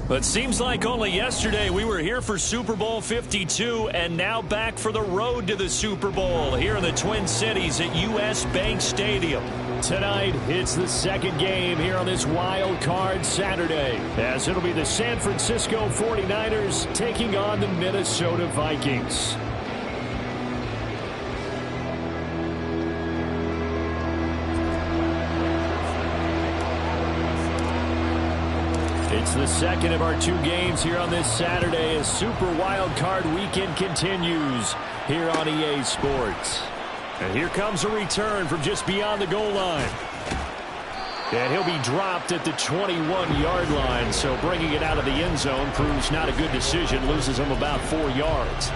But seems like only yesterday we were here for Super Bowl 52 and now back for the road to the Super Bowl here in the Twin Cities at US Bank Stadium. Tonight, it's the second game here on this wild card Saturday, as it'll be the San Francisco 49ers taking on the Minnesota Vikings. It's the second of our two games here on this Saturday as Super Wild Card Weekend continues here on EA Sports. And here comes a return from just beyond the goal line. And he'll be dropped at the 21-yard line, so bringing it out of the end zone proves not a good decision, loses him about 4 yards.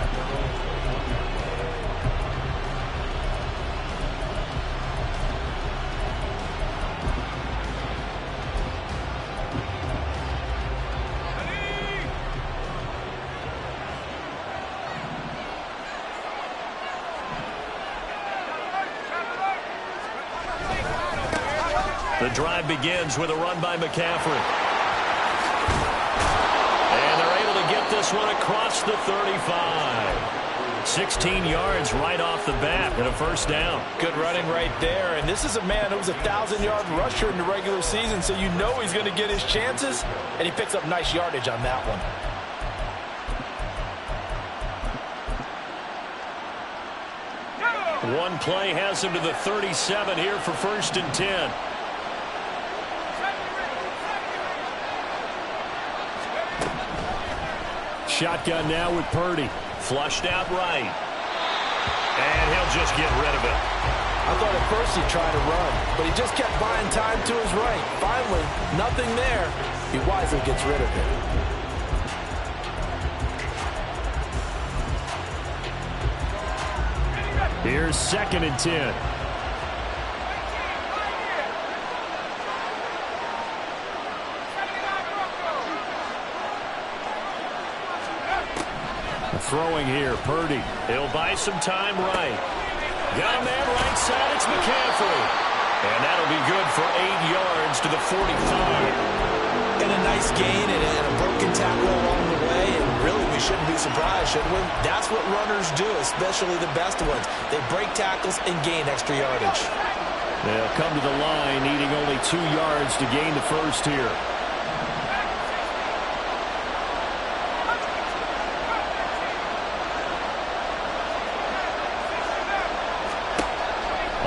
The drive begins with a run by McCaffrey. And they're able to get this one across the 35. 16 yards right off the bat and a first down. Good running right there. And this is a man who was a 1,000-yard rusher in the regular season, so you know he's going to get his chances. And he picks up nice yardage on that one. One play has him to the 37 here for 1st and 10. Shotgun now with Purdy. Flushed out right. And he'll just get rid of it. I thought at first he'd try to run, but he just kept buying time to his right. Finally, nothing there. He wisely gets rid of it. Here's 2nd and 10. Throwing here, Purdy. He'll buy some time right. Got a man right side, it's McCaffrey. And that'll be good for 8 yards to the 45. And a nice gain and a broken tackle along the way. And really, we shouldn't be surprised, should we? That's what runners do, especially the best ones. They break tackles and gain extra yardage. They'll come to the line, needing only 2 yards to gain the first here.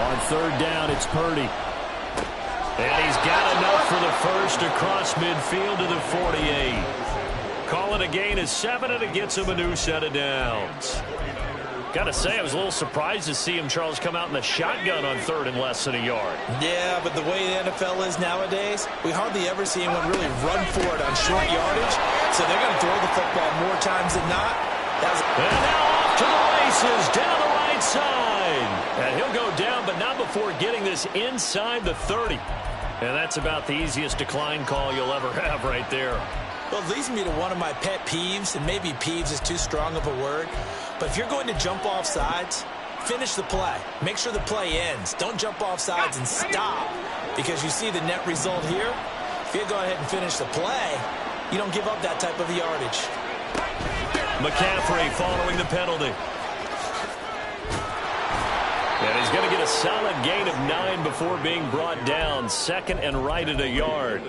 On 3rd down, it's Purdy. And he's got enough for the first across midfield to the 48. Call it a gain of 7, and it gets him a new set of downs. Got to say, I was a little surprised to see him, Charles, come out in the shotgun on 3rd and less than a yard. Yeah, but the way the NFL is nowadays, we hardly ever see anyone really run for it on short yardage. So they're going to throw the football more times than not. And now off to the races, down the right side. And he'll go down, but not before getting this inside the 30. And that's about the easiest decline call you'll ever have right there. Well, it leads me to one of my pet peeves, and maybe peeves is too strong of a word. But if you're going to jump off sides, finish the play. Make sure the play ends. Don't jump off sides and stop. Because you see the net result here. If you go ahead and finish the play, you don't give up that type of yardage. McCaffrey following the penalty. And he's going to get a solid gain of 9 before being brought down. 2nd and right at a yard.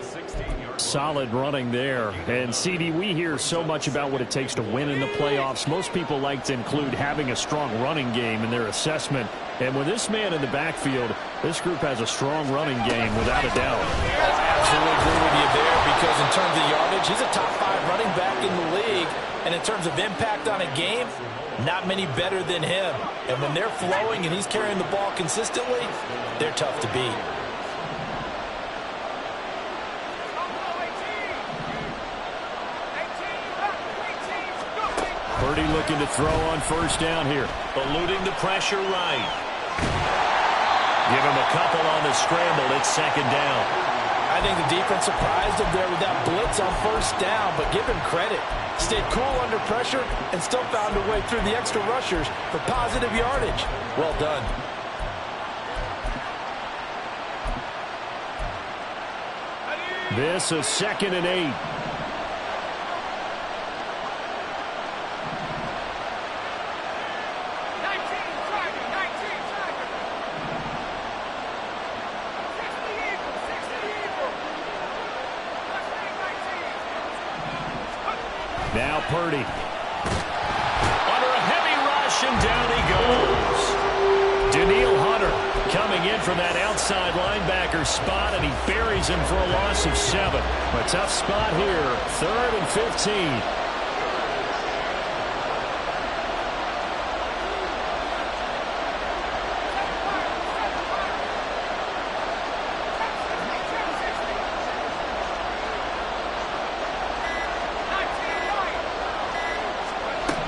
Solid running there. And, CD, we hear so much about what it takes to win in the playoffs. Most people like to include having a strong running game in their assessment. And with this man in the backfield, this group has a strong running game without a doubt. I absolutely agree with you there because in terms of yardage, he's a top 5 running back in the league. And in terms of impact on a game, not many better than him. And when they're flowing and he's carrying the ball consistently, they're tough to beat. Purdy looking to throw on 1st down here. Eluding the pressure right. Give him a couple on the scramble. It's 2nd down. I think the defense surprised him there with that blitz on 1st down, but give him credit. Stayed cool under pressure and still found a way through the extra rushers for positive yardage. Well done. This is 2nd and 8. Now Purdy. Under a heavy rush, and down he goes. Daniil Hunter coming in from that outside linebacker spot, and he buries him for a loss of 7. A tough spot here, 3rd and 15.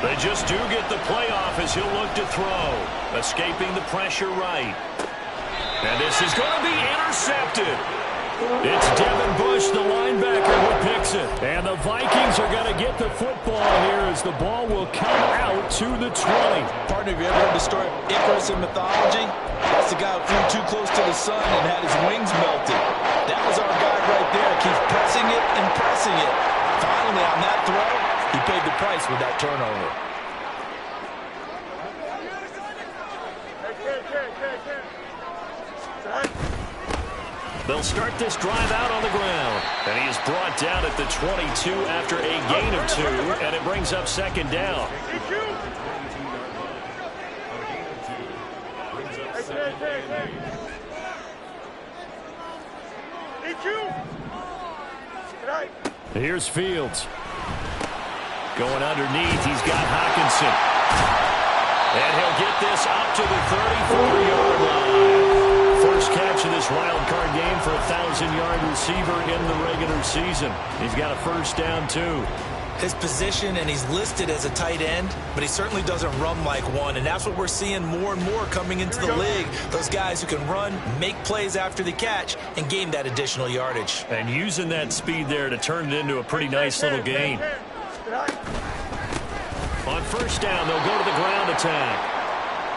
They just do get the playoff as he'll look to throw. Escaping the pressure right. And this is going to be intercepted. It's Devin Bush, the linebacker, who picks it. And the Vikings are going to get the football here as the ball will come out to the 20. Partner, have you ever heard the story of Icarus in mythology? That's the guy who flew too close to the sun and had his wings melted. That was our guy right there. Keeps pressing it and pressing it. Finally, on that throw, he paid the price with that turnover. They'll start this drive out on the ground. And he is brought down at the 22 after a gain of 2, and it brings up 2nd down. Here's Fields. Going underneath, he's got Hockenson. And he'll get this up to the 34-yard line. First catch of this wild card game for a 1,000-yard receiver in the regular season. He's got a first down, too. His position, and he's listed as a tight end, but he certainly doesn't run like one, and that's what we're seeing more and more coming into the league. Those guys who can run, make plays after the catch, and gain that additional yardage. And using that speed there to turn it into a pretty nice little gain. On first down, they'll go to the ground attack.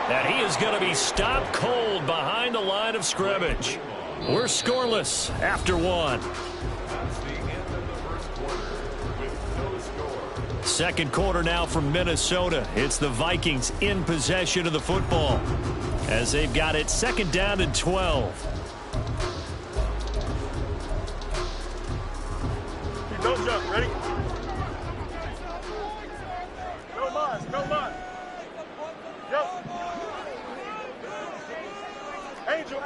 And he is going to be stopped cold behind the line of scrimmage. We're scoreless after 1. Second quarter now from Minnesota. It's the Vikings in possession of the football as they've got it 2nd down and 12. Don't jump. Ready? Go, Mars. Go, Mars. Go. Angel.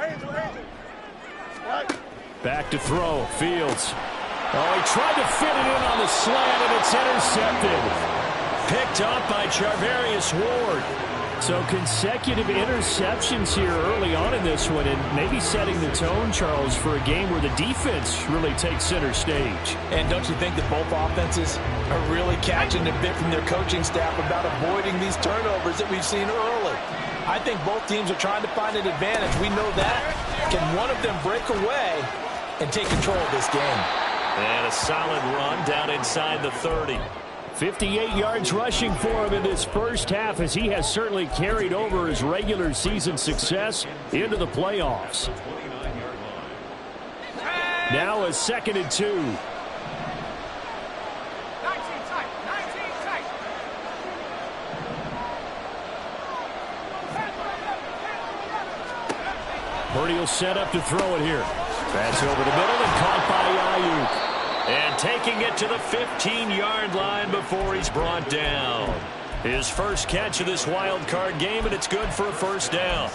Right. Back to throw. Fields. Oh, he tried to fit it in on the slant, and it's intercepted. Picked up by Charvarius Ward. So consecutive interceptions here early on in this one, and maybe setting the tone, Charles, for a game where the defense really takes center stage. And don't you think that both offenses are really catching a bit from their coaching staff about avoiding these turnovers that we've seen early? I think both teams are trying to find an advantage. We know that. Can one of them break away and take control of this game? And a solid run down inside the 30. 58 yards rushing for him in this first half, as he has certainly carried over his regular season success into the playoffs. Now a 2nd and 2. 19 tight. Purdy will set up to throw it here. Pass over the middle and caught by Ayuk. And taking it to the 15-yard line before he's brought down. His first catch of this wild card game, and it's good for a first down.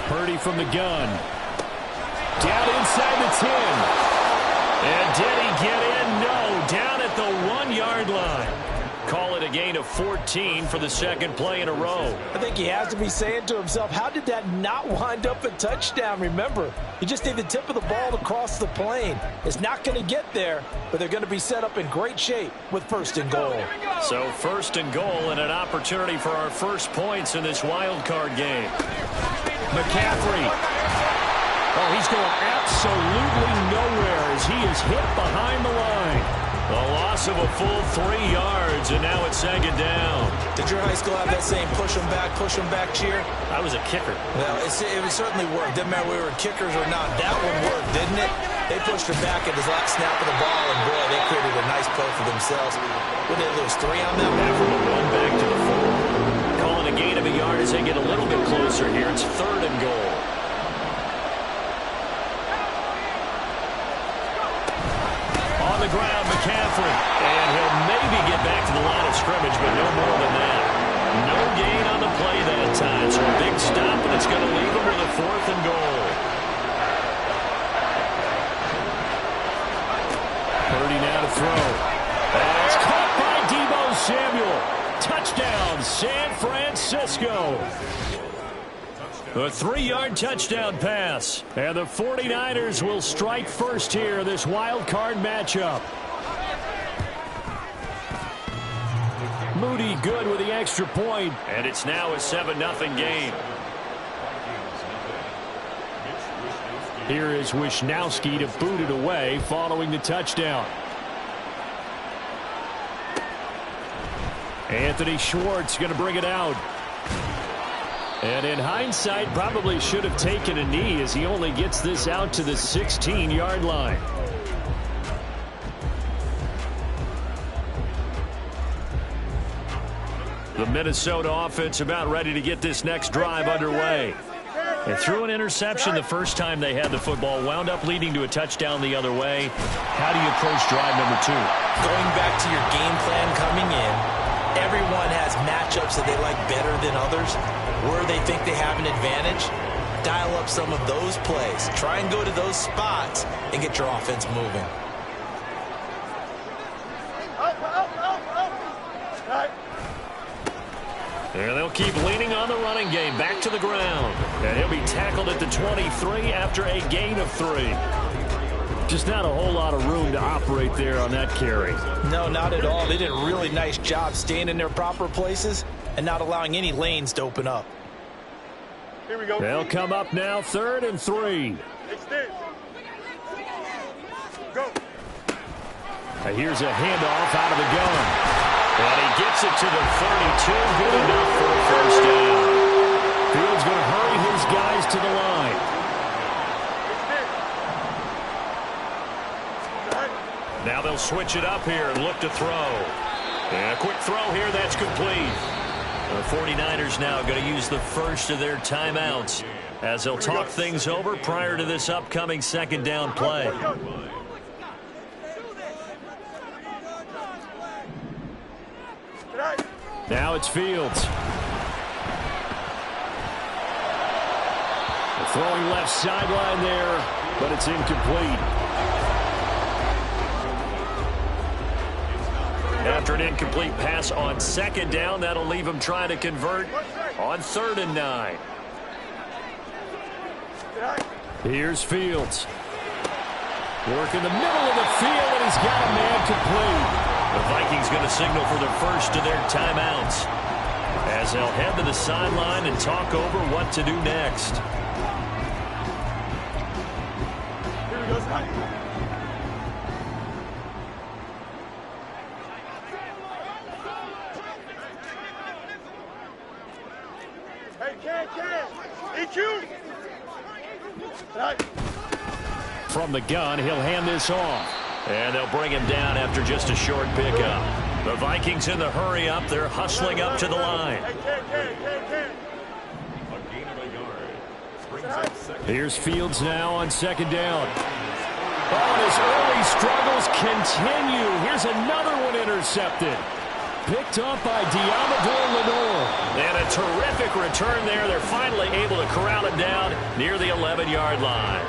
Purdy from the gun. Down inside the 10. And did he get in? No. Down at the 1-yard line. Call it a gain of 14 for the second play in a row. I think he has to be saying to himself, how did that not wind up a touchdown? Remember, he just need the tip of the ball to cross the plane. It's not going to get there, but they're going to be set up in great shape with 1st and goal. So 1st and goal and an opportunity for our first points in this wild card game. McCaffrey. Oh, he's going absolutely nowhere as he is hit behind the line. A loss of a full 3 yards, and now it's 2nd down. Did your high school have that same push them back cheer? I was a kicker. Well, it certainly worked. Didn't matter whether we were kickers or not. That one worked, didn't it? They pushed her back at his last snap of the ball, and boy, they created a nice play for themselves. What did they lose, 3 on that one? From the 1 back to the 4. Calling a gain of a yard as they get a little bit closer here. It's 3rd and goal. On the ground, McCaffrey. And he'll maybe get back to the line of scrimmage, but no more than that. No gain on the play that time. So a big stop, and it's going to leave him with a 4th and goal. Purdy now to throw. And it's caught by Deebo Samuel. Touchdown, San Francisco. A 3-yard touchdown pass. And the 49ers will strike first here, this wild card matchup. Moody good with the extra point. And it's now a 7-0 game. Here is Wisnowski to boot it away following the touchdown. Anthony Schwartz going to bring it out. And in hindsight, probably should have taken a knee as he only gets this out to the 16-yard line. The Minnesota offense about ready to get this next drive underway. And threw an interception the first time they had the football, wound up leading to a touchdown the other way. How do you approach drive number 2? Going back to your game plan coming in, everyone has matchups that they like better than others. Where they think they have an advantage, dial up some of those plays. Try and go to those spots and get your offense moving. And they'll keep leaning on the running game. Back to the ground. And he'll be tackled at the 23 after a gain of 3. Just not a whole lot of room to operate there on that carry. No, not at all. They did a really nice job staying in their proper places and not allowing any lanes to open up. Here we go. They'll come up now, 3rd and 3. Extend. Go. And here's a handoff out of the gun. And he gets it to the 32. Good enough for a first down. Fields going to hurry his guys to the line. Now they'll switch it up here and look to throw. And a quick throw here, that's complete. The 49ers now going to use the first of their timeouts as they'll talk things over prior to this upcoming 2nd down play. Now it's Fields. Throwing left sideline there, but it's incomplete. After an incomplete pass on 2nd down, that'll leave him trying to convert on 3rd and 9. Here's Fields. Work in the middle of the field, and he's got a man complete. The Vikings going to signal for the first of their timeouts as they'll head to the sideline and talk over what to do next. Here we go, Scott. Hey, Ken. EQ. Right. From the gun, he'll hand this off. And they'll bring him down after just a short pickup. The Vikings in the hurry up. They're hustling up to the line. Here's Fields now on 2nd down. Oh, his early struggles continue. Here's another one intercepted. Picked up by Diamador Lenore. And a terrific return there. They're finally able to corral it down near the 11-yard line.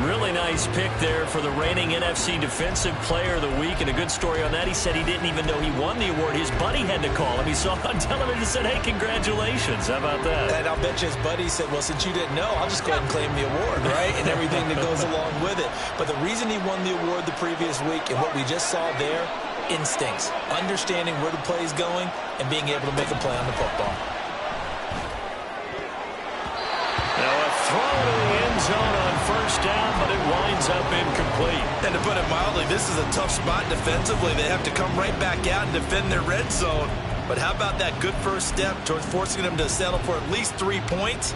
Really nice pick there for the reigning NFC Defensive Player of the Week. And a good story on that. He said he didn't even know he won the award. His buddy had to call him. He saw it on television and said, hey, congratulations. How about that? And I'll bet you his buddy said, well, since you didn't know, I'll just go ahead and claim the award, right? And everything that goes along with it. But the reason he won the award the previous week and what we just saw there, instincts, understanding where the play is going and being able to make a play on the football. Now a throw to the end zone on first down, but it winds up incomplete. And to put it mildly, this is a tough spot defensively. They have to come right back out and defend their red zone. But how about that good first step towards forcing them to settle for at least 3 points?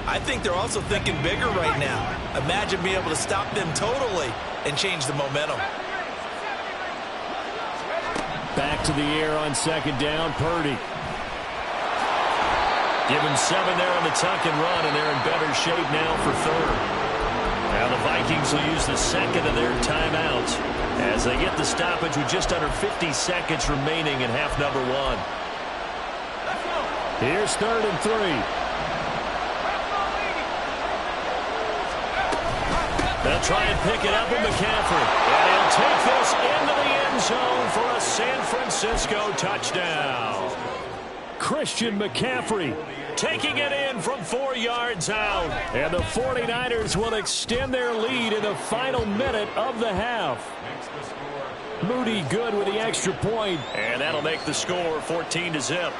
I think they're also thinking bigger right now. Imagine being able to stop them totally and change the momentum. Back to the air on second down, Purdy. Give him 7 there on the tuck and run, and they're in better shape now for third. Now the Vikings will use the second of their timeouts as they get the stoppage with just under 50 seconds remaining in half number 1. Here's 3rd and 3. They'll try and pick it up with McCaffrey. And he'll take this into the end zone for a San Francisco touchdown. Christian McCaffrey taking it in from 4 yards out. And the 49ers will extend their lead in the final minute of the half. Moody good with the extra point. And that'll make the score 14-0.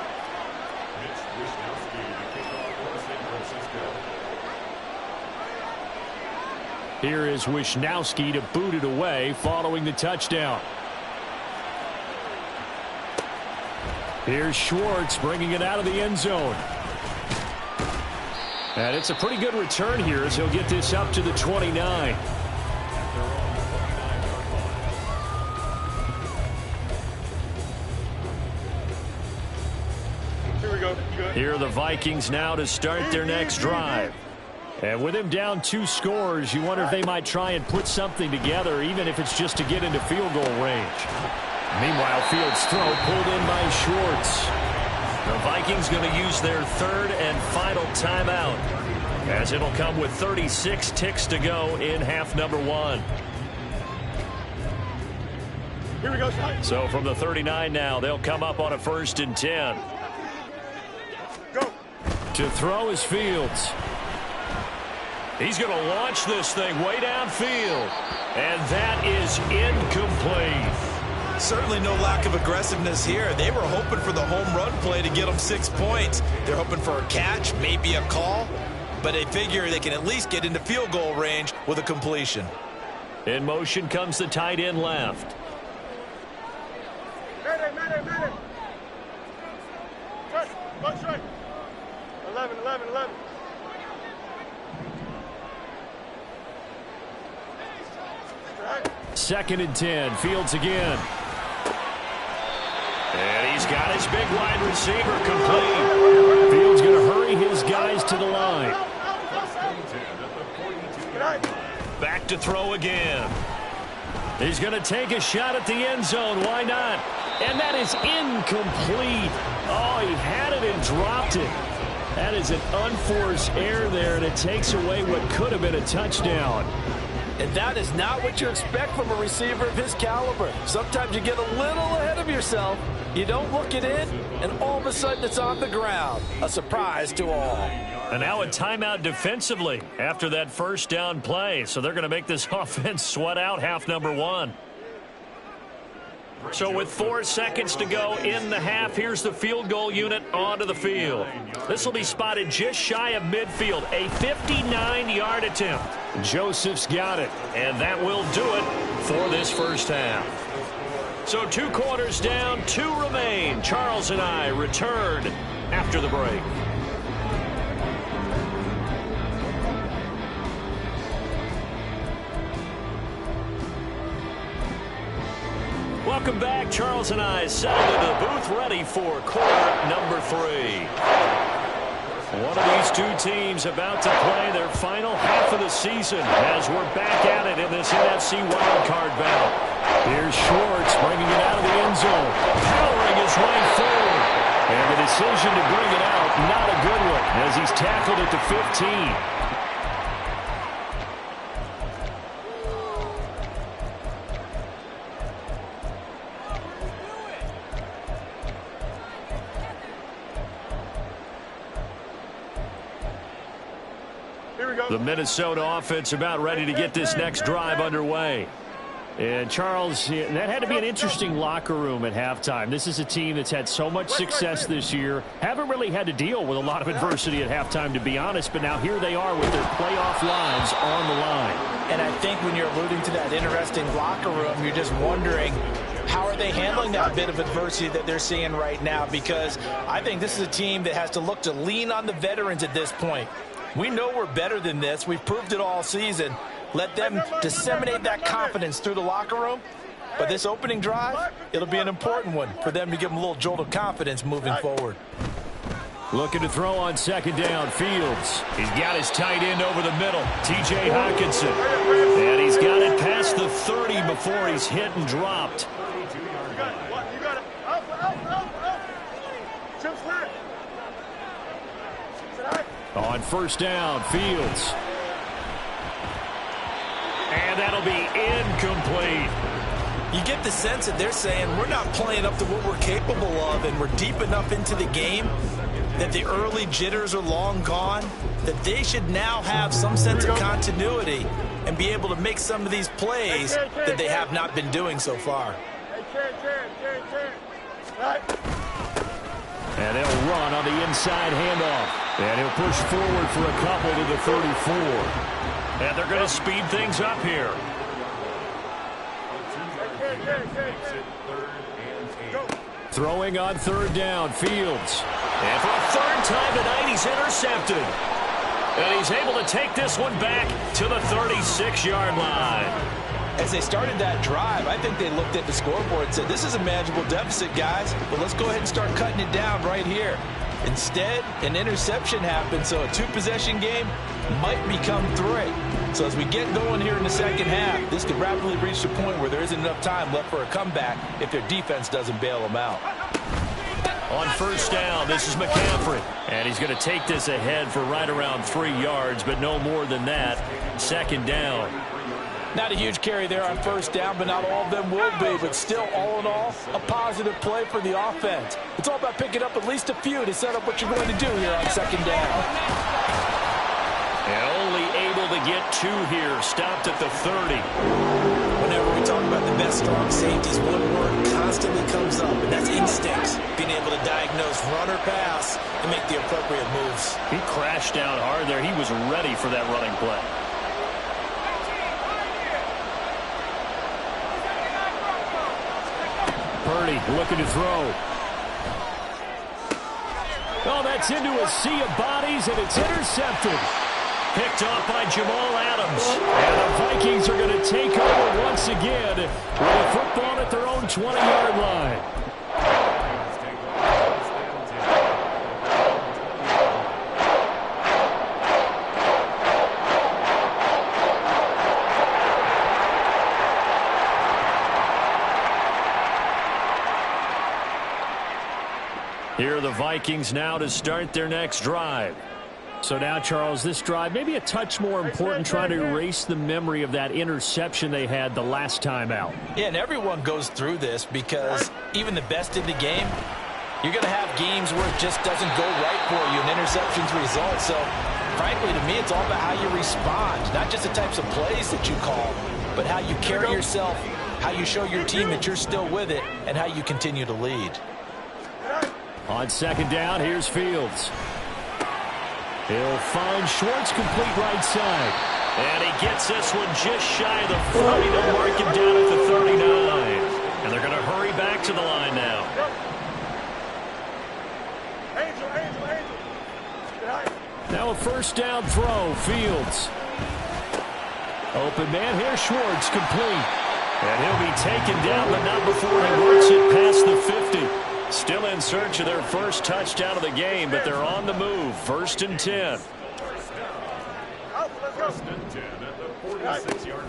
Here is Wishnowsky to boot it away following the touchdown. Here's Schwartz bringing it out of the end zone. And it's a pretty good return here as he'll get this up to the 29. Here we go. Here are the Vikings now to start their next drive. And with him down 2 scores, you wonder if they might try and put something together, even if it's just to get into field goal range. Meanwhile, Fields' throw pulled in by Schwartz. The Vikings going to use their 3rd and final timeout, as it'll come with 36 ticks to go in half number 1. Here we go, Slide. So from the 39 now, they'll come up on a 1st and 10. Go. To throw is Fields. He's going to launch this thing way downfield. And that is incomplete. Certainly no lack of aggressiveness here. They were hoping for the home run play to get them 6 points. They're hoping for a catch, maybe a call. But they figure they can at least get into field goal range with a completion. In motion comes the tight end left. Medic. Right, straight. 11. 2nd and 10. Fields again. And he's got his big wide receiver complete. Fields going to hurry his guys to the line. Back to throw again. He's going to take a shot at the end zone. Why not? And that is incomplete. Oh, he had it and dropped it. That is an unforced error there, and it takes away what could have been a touchdown. And that is not what you expect from a receiver of his caliber. Sometimes you get a little ahead of yourself. You don't look it in, and all of a sudden it's on the ground. A surprise to all. And now a timeout defensively after that first down play. So they're going to make this offense sweat out half number 1. So with 4 seconds to go in the half, here's the field goal unit onto the field. This will be spotted just shy of midfield. A 59-yard attempt. Joseph's got it, and that will do it for this first half. So 2 quarters down, 2 remain. Charles and I return after the break. Welcome back. Charles and I settled into the booth ready for quarter number 3. One of these 2 teams about to play their final half of the season as we're back at it in this NFC wildcard battle. Here's Schwartz bringing it out of the end zone, powering his way forward. And the decision to bring it out, not a good one, as he's tackled at the 15. The Minnesota offense about ready to get this next drive underway. And, Charles, that had to be an interesting locker room at halftime. This is a team that's had so much success this year. Haven't really had to deal with a lot of adversity at halftime, to be honest. But now here they are with their playoff lives on the line. And I think when you're alluding to that interesting locker room, you're just wondering, how are they handling that bit of adversity that they're seeing right now? Because I think this is a team that has to look to lean on the veterans at this point. We know we're better than this. We've proved it all season. Let them disseminate that confidence through the locker room. But this opening drive, it'll be an important one for them to give them a little jolt of confidence moving forward. Looking to throw on second down. Fields. He's got his tight end over the middle. T.J. Hawkinson. And he's got it past the 30 before he's hit and dropped. You got it. Out. Chip flat. On first down, Fields. And that'll be incomplete. You get the sense that they're saying we're not playing up to what we're capable of, and we're deep enough into the game that the early jitters are long gone, that they should now have some sense of continuity and be able to make some of these plays that they have not been doing so far. And they'll run on the inside handoff. And he'll push forward for a couple to the 34. And they're going to speed things up here. Throwing on third down, Fields. And for a third time tonight, he's intercepted. And he's able to take this one back to the 36-yard line. As they started that drive, I think they looked at the scoreboard and said, this is a manageable deficit, guys, but let's go ahead and start cutting it down right here. Instead, an interception happened, so a two-possession game might become three. So as we get going here in the second half, this could rapidly reach the point where there isn't enough time left for a comeback if their defense doesn't bail them out. On first down, this is McCaffrey. And he's going to take this ahead for right around 3 yards, but no more than that. Second down. Not a huge carry there on first down, but not all of them will be. But still, all in all, a positive play for the offense. It's all about picking up at least a few to set up what you're going to do here on second down. And only able to get 2 here. Stopped at the 30. Whenever we talk about the best strong safeties, one word constantly comes up, and that's instincts. Being able to diagnose run or pass and make the appropriate moves. He crashed down hard there. He was ready for that running play. Purdy looking to throw. Oh, that's into a sea of bodies, and it's intercepted. Picked off by Jamal Adams. And the Vikings are going to take over once again with a football at their own 20-yard line. Here are the Vikings now to start their next drive. So now, Charles, this drive maybe a touch more important, trying to erase the memory of that interception they had the last time out. Yeah, and everyone goes through this because even the best in the game, you're going to have games where it just doesn't go right for you, and interceptions result. So, frankly, to me, it's all about how you respond, not just the types of plays that you call, but how you carry yourself, how you show your team that you're still with it, and how you continue to lead. On second down, here's Fields. He'll find Schwartz, complete right side. And he gets this one just shy of the 40. They'll mark him down at the 39. And they're going to hurry back to the line now. Now a first down throw, Fields. Open man here, Schwartz, complete. And he'll be taken down, but not before he works it past the 50. Still in search of their first touchdown of the game, but they're on the move. First and 10.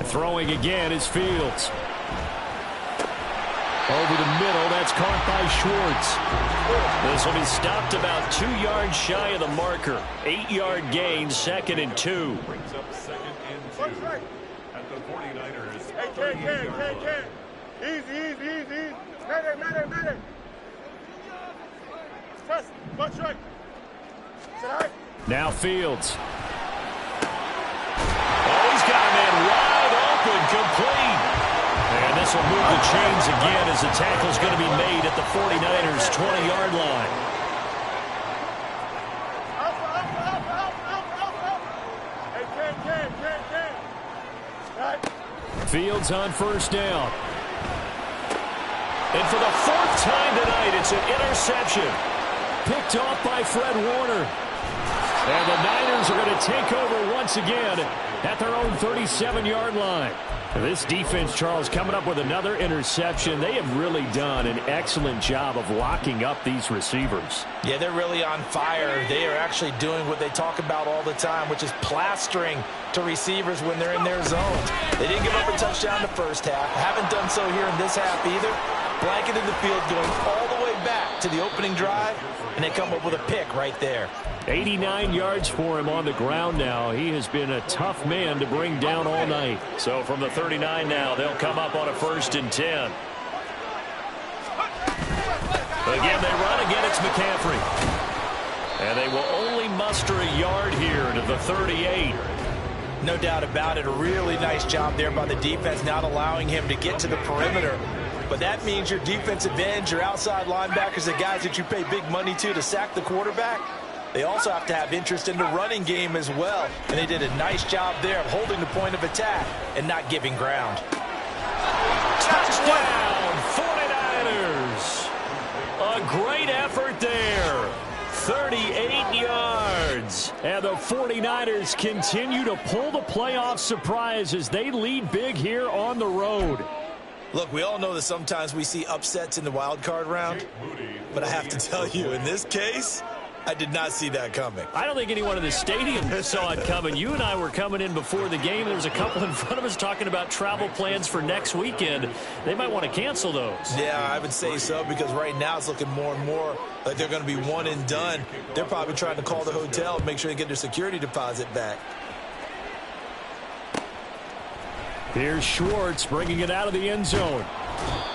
Throwing again is Fields. Over the middle, that's caught by Schwartz. This will be stopped about 2 yards shy of the marker. 8-yard gain, second and 2. Brings up second and 2 at the 49ers. Hey, easy. Medic. Press, watch right. Now Fields. Oh, he's got a man wide open, complete. This will move the chains again as the tackle's going to be made at the 49ers' 20-yard line. Fields on first down. And for the fourth time tonight, it's an interception. Picked off by Fred Warner. And the Niners are going to take over once again at their own 37-yard line. This defense, Charles, coming up with another interception. They have really done an excellent job of locking up these receivers. Yeah, they're really on fire. They are actually doing what they talk about all the time, which is plastering to receivers when they're in their zones. They didn't give up a touchdown the first half. Haven't done so here in this half either. Blanketed the field, going all the way back to the opening drive, and they come up with a pick right there. 89 yards for him on the ground now. He has been a tough man to bring down all night. So from the 39 now, they'll come up on a 1st and 10. Again, they run. Again, it's McCaffrey. And they will only muster a yard here to the 38. No doubt about it. A really nice job there by the defense, not allowing him to get to the perimeter. But that means your defensive ends, your outside linebackers, the guys that you pay big money to sack the quarterback, they also have to have interest in the running game as well. And they did a nice job there of holding the point of attack and not giving ground. Touchdown, 49ers. A great effort there. 38 yards. And the 49ers continue to pull the playoff surprise as they lead big here on the road. Look, we all know that sometimes we see upsets in the wild card round. But I have to tell you, in this case, I did not see that coming. I don't think anyone in the stadium saw it coming. You and I were coming in before the game. There was a couple in front of us talking about travel plans for next weekend. They might want to cancel those. Yeah, I would say so, because right now it's looking more and more like they're going to be one and done. They're probably trying to call the hotel and make sure they get their security deposit back. Here's Schwartz bringing it out of the end zone.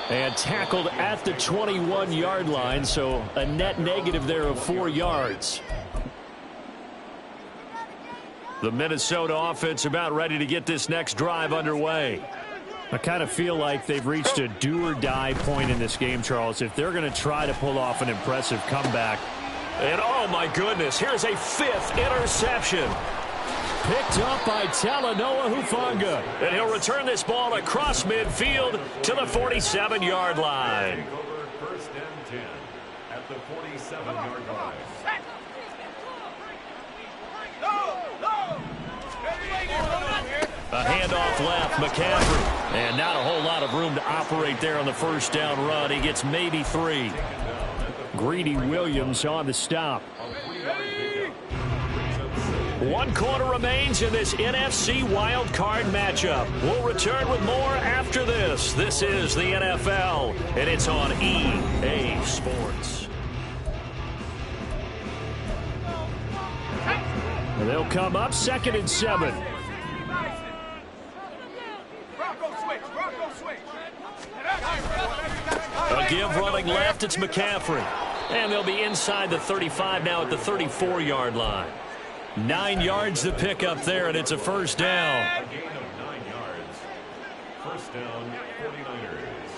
And tackled at the 21-yard line, so a net negative there of 4 yards. The Minnesota offense about ready to get this next drive underway. I kind of feel like they've reached a do-or-die point in this game, Charles, if they're going to try to pull off an impressive comeback. And, oh, my goodness, here's a 5th interception. Picked up by Talanoa Hufanga. And he'll return this ball across midfield to the 47-yard line. First and 10 at the 47-yard line. A handoff left, McCaffrey. And not a whole lot of room to operate there on the first down run. He gets maybe 3. Greedy Williams on the stop. 1 quarter remains in this NFC wildcard matchup. We'll return with more after this. This is the NFL, and it's on EA Sports. And they'll come up 2nd and 7. A give running left, it's McCaffrey. And they'll be inside the 35 now at the 34-yard line. 9 yards to pick up there, and it's a first down. A gain of 9 yards. First down, 49ers.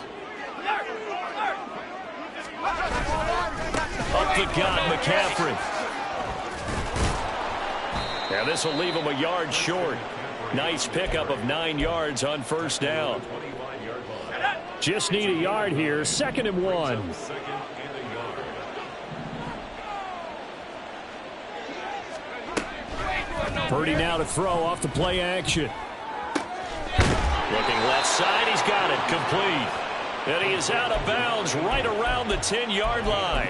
Up the gut, McCaffrey. Now this will leave him a yard short. Nice pickup of 9 yards on first down. Just need a yard here. 2nd and 1. Purdy now to throw off the play action. Looking left side, he's got it, complete. And he is out of bounds right around the 10-yard line.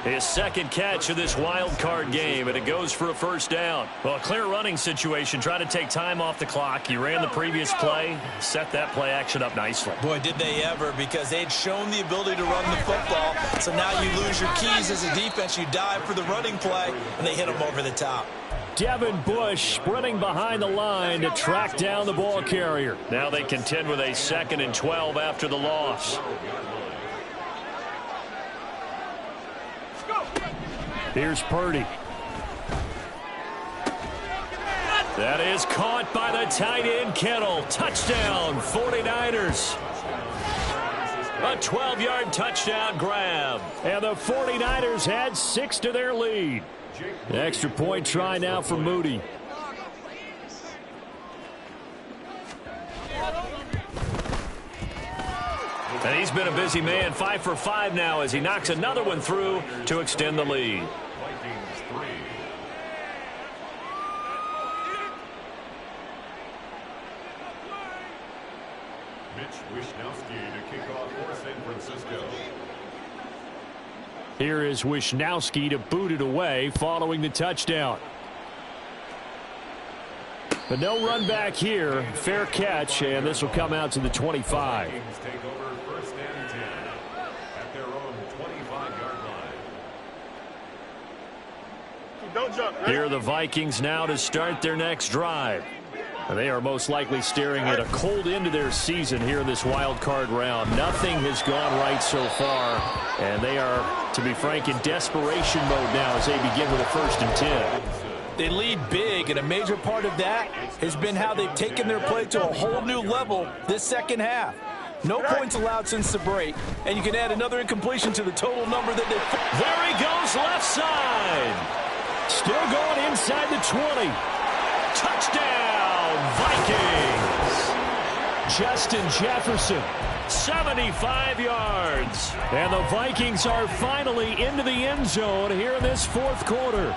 His 2nd catch of this wild card game, and it goes for a first down. Well, a clear running situation, trying to take time off the clock. He ran the previous play, set that play action up nicely. Boy, did they ever, because they had shown the ability to run the football. So now you lose your keys as a defense. You dive for the running play, and they hit him over the top. Devin Bush sprinting behind the line to track down the ball carrier. Now they contend with a 2nd and 12 after the loss. Here's Purdy. That is caught by the tight end Kittle. Touchdown, 49ers. A 12-yard touchdown grab. And the 49ers add 6 to their lead. Extra point try now for Moody. And he's been a busy man, 5 for 5 now as he knocks another one through to extend the lead. Vikings 3. Mitch Wishnowsky to kick off for San Francisco. Here is Wishnowsky to boot it away following the touchdown. But no run back here. Fair catch, and this will come out to the 25. Vikings take over 1st and 10 at their own 25-yard line. Don't jump. Right? Here are the Vikings now to start their next drive. And they are most likely staring at a cold end to their season here in this wild card round. Nothing has gone right so far, and they are, to be frank, in desperation mode now as they begin with a 1st and 10. They lead big, and a major part of that has been how they've taken their play to a whole new level this second half. No points allowed since the break, and you can add another incompletion to the total number that they've... There he goes, left side. Still going inside the 20. Touchdown, Vikings. Justin Jefferson, 75 yards. And the Vikings are finally into the end zone here in this 4th quarter.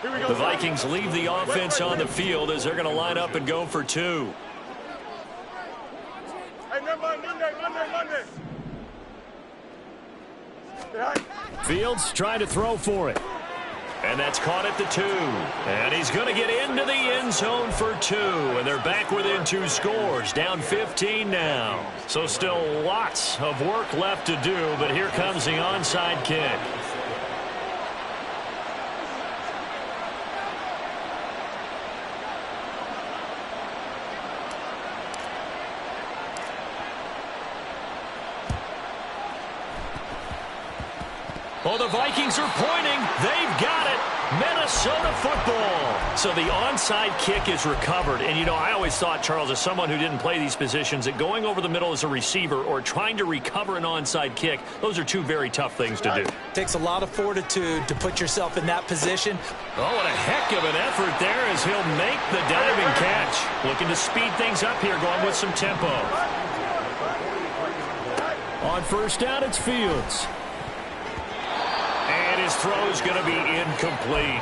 The Vikings leave the offense on the field as they're going to line up and go for 2. Hey, Monday. Fields trying to throw for it. And that's caught at the 2. And he's going to get into the end zone for 2. And they're back within 2 scores. Down 15 now. So still lots of work left to do. But here comes the onside kick. Oh, the Vikings are pointing. They've got it. Minnesota football. So the onside kick is recovered. And, you know, I always thought, Charles, as someone who didn't play these positions, that going over the middle as a receiver or trying to recover an onside kick, those are 2 very tough things to do. Takes a lot of fortitude to put yourself in that position. Oh, what a heck of an effort there as he'll make the diving catch. Looking to speed things up here, going with some tempo. On 1st down, it's Fields. And his throw is going to be incomplete.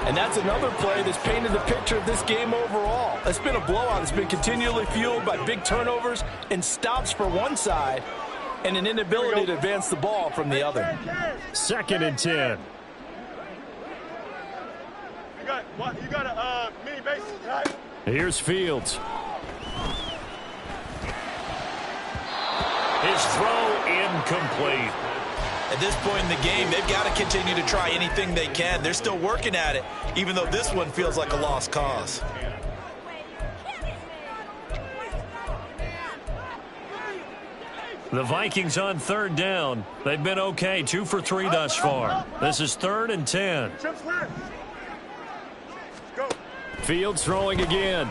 And that's another play that's painted the picture of this game overall. It's been a blowout. It's been continually fueled by big turnovers and stops for one side and an inability to advance the ball from the other. 2nd and 10. You got a mini base, right? Here's Fields. His throw incomplete. At this point in the game, they've got to continue to try anything they can. They're still working at it, even though this one feels like a lost cause. The Vikings on 3rd down. They've been okay, 2 for 3 thus far. This is 3rd and 10. Fields throwing again.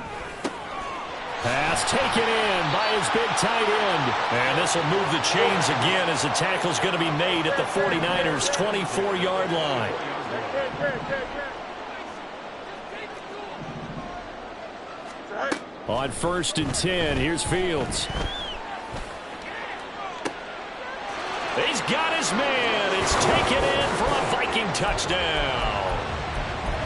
Pass taken in by his big tight end. And this will move the chains again as the tackle's going to be made at the 49ers' 24-yard line. On 1st and 10, here's Fields. He's got his man. It's taken in for a Viking touchdown.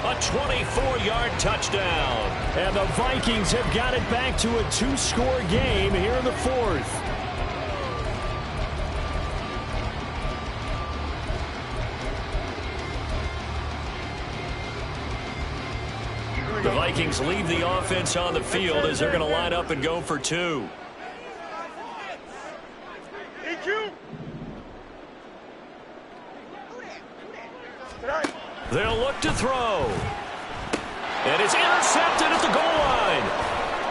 A 24-yard touchdown. And the Vikings have got it back to a 2-score game here in the 4th. The Vikings leave the offense on the field as they're going to line up and go for 2. They'll look to throw. And it's intercepted at the goal line.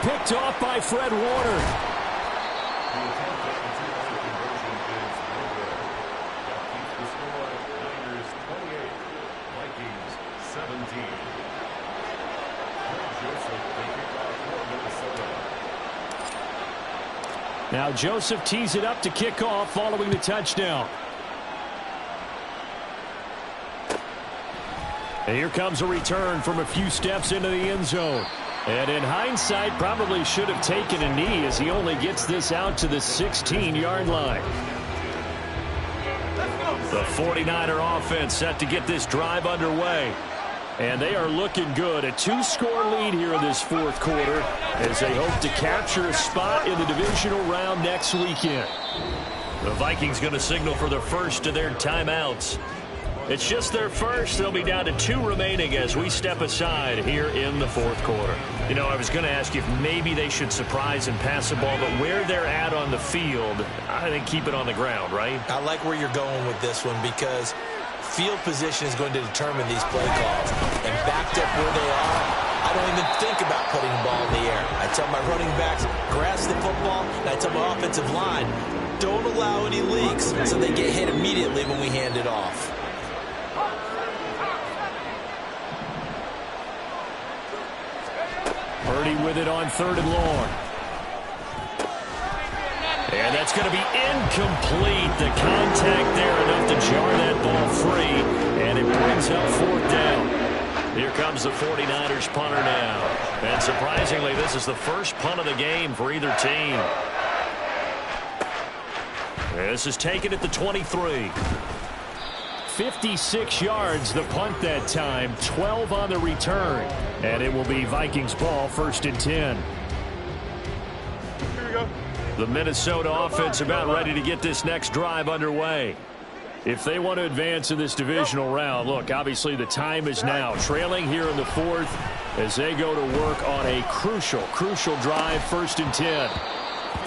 Picked off by Fred Warner. The score, Niners 28, Vikings 17. Now Joseph tees it up to kick off following the touchdown. And here comes a return from a few steps into the end zone. And in hindsight, probably should have taken a knee as he only gets this out to the 16-yard line. The 49er offense set to get this drive underway. And they are looking good. A 2-score lead here in this fourth quarter as they hope to capture a spot in the divisional round next weekend. The Vikings going to signal for the first of their timeouts. It's just their first. They'll be down to 2 remaining as we step aside here in the fourth quarter. You know, I was going to ask you if maybe they should surprise and pass the ball, but where they're at on the field, I think keep it on the ground, right? I like where you're going with this one because field position is going to determine these play calls. And backed up where they are, I don't even think about putting the ball in the air. I tell my running backs, grasp the football, and I tell my offensive line, don't allow any leaks so they get hit immediately when we hand it off. Purdy with it on 3rd and long. And that's going to be incomplete. The contact there enough to jar that ball free. And it brings up 4th down. Here comes the 49ers punter now. And surprisingly, this is the first punt of the game for either team. This is taken at the 23. 56 yards the punt that time, 12 on the return. And it will be Vikings ball, 1st and 10. Here we go. The Minnesota offense about ready to get this next drive underway. If they want to advance in this divisional round, look, obviously the time is now. Trailing here in the 4th as they go to work on a crucial drive, 1st and 10.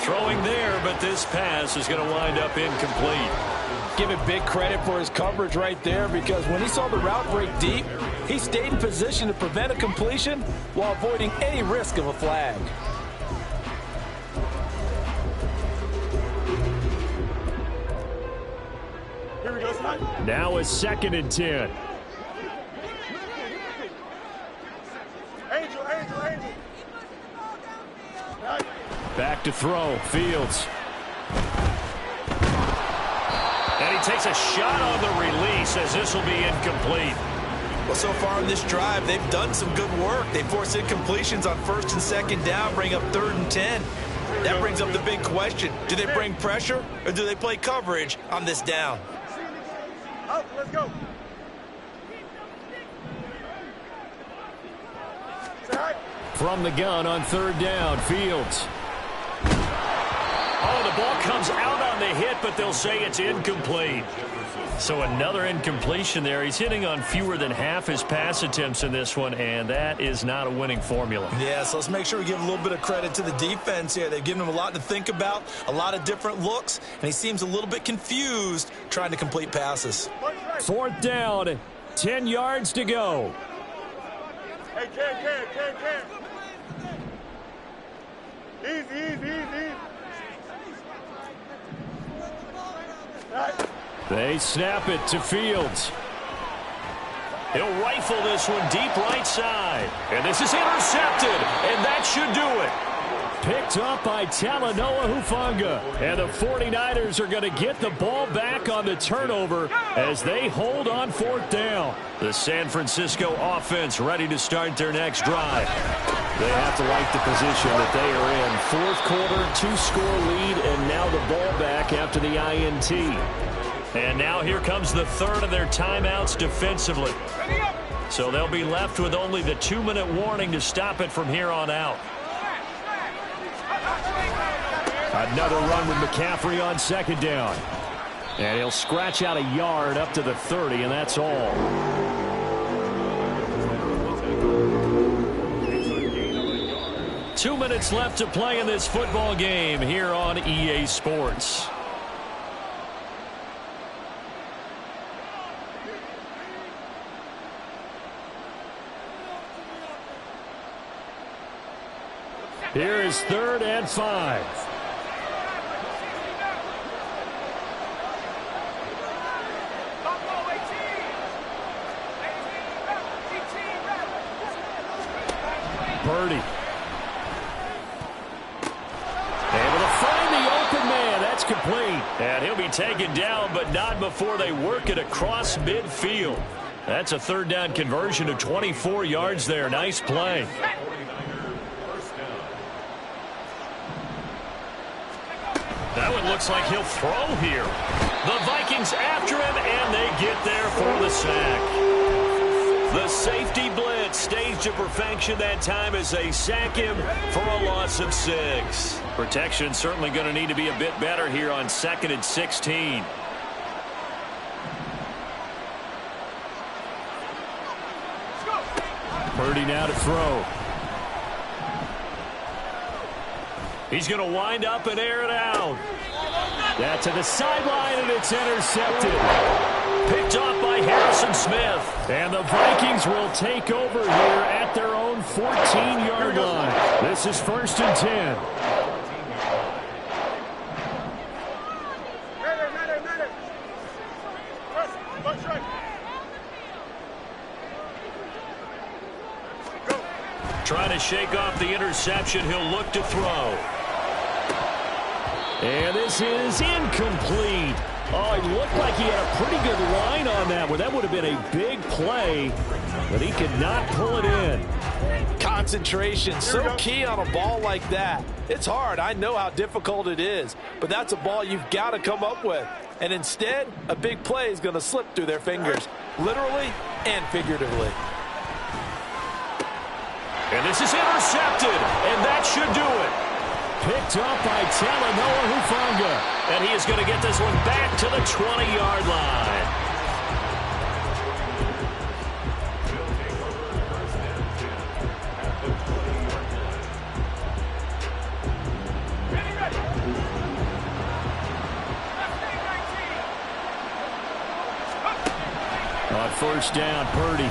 Throwing there, but this pass is going to wind up incomplete. Give it big credit for his coverage right there because when he saw the route break deep, he stayed in position to prevent a completion while avoiding any risk of a flag. Here we go, son. Now a 2nd and 10. Angel. Back to throw, Fields. And he takes a shot on the release as this will be incomplete. Well, so far in this drive, they've done some good work. They force incompletions on 1st and 2nd down, bring up 3rd and 10. That brings up the big question. Do they bring pressure or do they play coverage on this down? Out, let's go. From the gun on 3rd down, Fields. Oh, the ball comes out on the hit, but they'll say it's incomplete. So another incompletion there. He's hitting on fewer than half his pass attempts in this one, and that is not a winning formula. Yeah, so let's make sure we give a little bit of credit to the defense here. They've given him a lot to think about, a lot of different looks, and he seems a little bit confused trying to complete passes. 4th down, 10 yards to go. Hey, Ken. Easy. They snap it to Fields. He'll rifle this one deep right side. And this is intercepted, and that should do it. Picked up by Talanoa Hufanga. And the 49ers are going to get the ball back on the turnover as they hold on 4th down. The San Francisco offense ready to start their next drive. They have to like the position that they are in. 4th quarter, 2-score lead, and now the ball back after the INT. And now here comes the 3rd of their timeouts defensively. So they'll be left with only the 2-minute warning to stop it from here on out. Another run with McCaffrey on 2nd down. And he'll scratch out a yard up to the 30, and that's all. Two minutes left to play in this football game here on EA Sports. Here is 3rd and 5. Purdy. Able to find the complete. And he'll be taken down, but not before they work it across midfield. That's a third down conversion of 24 yards there. Nice play. That one looks like he'll throw here. The Vikings after him, and they get there for the sack. The safety blitz staged to perfection that time as they sack him for a loss of 6. Protection certainly going to need to be a bit better here on 2nd and 16. Purdy now to throw. He's going to wind up and air it out. That to the sideline, and it's intercepted. Picked off by Harrison Smith. And the Vikings will take over here at their own 14-yard line. This is 1st and 10. Trying to shake off the interception. He'll look to throw. And this is incomplete. Oh, it looked like he had a pretty good line on that one. That would have been a big play, but he could not pull it in. Concentration, so key on a ball like that. It's hard. I know how difficult it is, but that's a ball you've got to come up with. And instead, a big play is going to slip through their fingers, literally and figuratively. And this is intercepted, and that should do it. Picked up by Talanoa Hufanga. And he is going to get this one back to the 20-yard line. On 1st down, Purdy.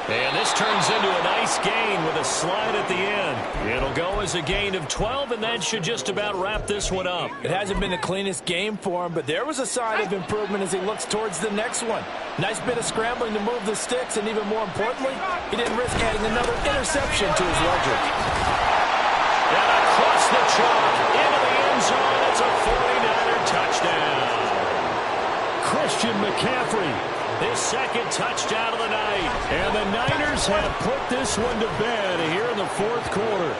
And this turns into a nice gain with a slide at the end. It'll go as a gain of 12, and that should just about wrap this one up. It hasn't been the cleanest game for him, but there was a sign of improvement as he looks towards the next one. Nice bit of scrambling to move the sticks, and even more importantly, he didn't risk adding another interception to his ledger. And across the chalk, into the end zone, it's a 49er touchdown. Christian McCaffrey. His 2nd touchdown of the night. And the Niners have put this one to bed here in the 4th quarter.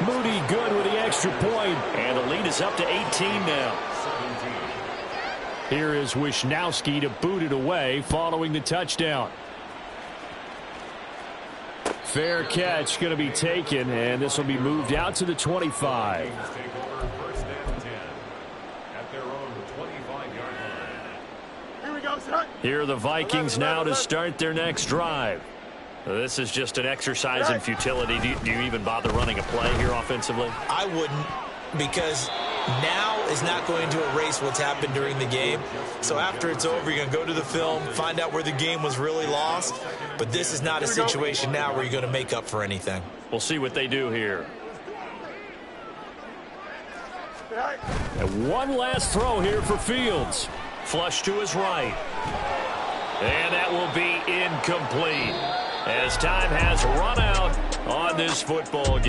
Moody good with the extra point. And the lead is up to 18 now. Here is Wisnowski to boot it away following the touchdown. Fair catch going to be taken, and this will be moved out to the 25. Here are the Vikings now to start their next drive. This is just an exercise in futility. Do you even bother running a play here offensively? I wouldn't, because now is not going to erase what's happened during the game. So after it's over, you're going to go to the film, find out where the game was really lost. But this is not a situation now where you're going to make up for anything. We'll see what they do here. And one last throw here for Fields. Flush to his right. And that will be incomplete as time has run out on this football game.